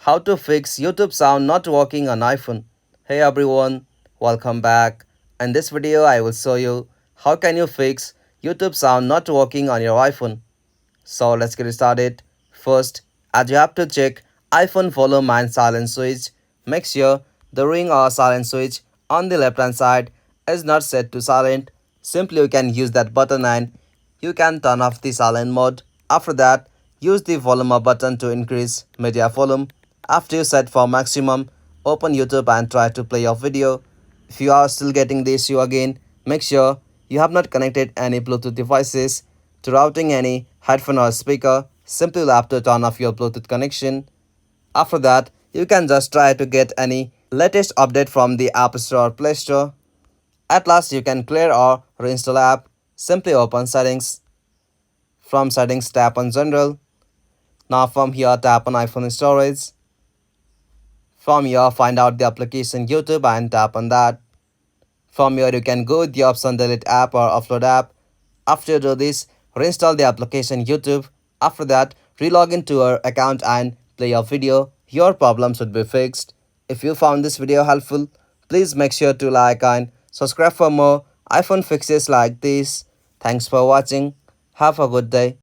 How to fix YouTube sound not working on iPhone. Hey everyone, welcome back. In this video I will show you how can you fix YouTube sound not working on your iPhone. So let's get started. First, as you have to check iPhone volume and silent switch, make sure the ring or silent switch on the left hand side is not set to silent. Simply you can use that button and you can turn off the silent mode. After that, use the volume up button to increase media volume. After you set for maximum, open YouTube and try to play your video. If you are still getting the issue again, make sure you have not connected any Bluetooth devices to routing any headphone or speaker. Simply you have to turn off your Bluetooth connection. After that, you can just try to get any latest update from the App Store or Play Store. At last, you can clear or reinstall app. Simply open settings. From settings, tap on general. Now from here, tap on iPhone storage. From here, find out the application YouTube and tap on that. From here, you can go with the option delete app or upload app. After you do this, reinstall the application YouTube. After that, relog into your account and play your video. Your problem should be fixed. If you found this video helpful, please make sure to like and subscribe for more iPhone fixes like this. Thanks for watching. Have a good day.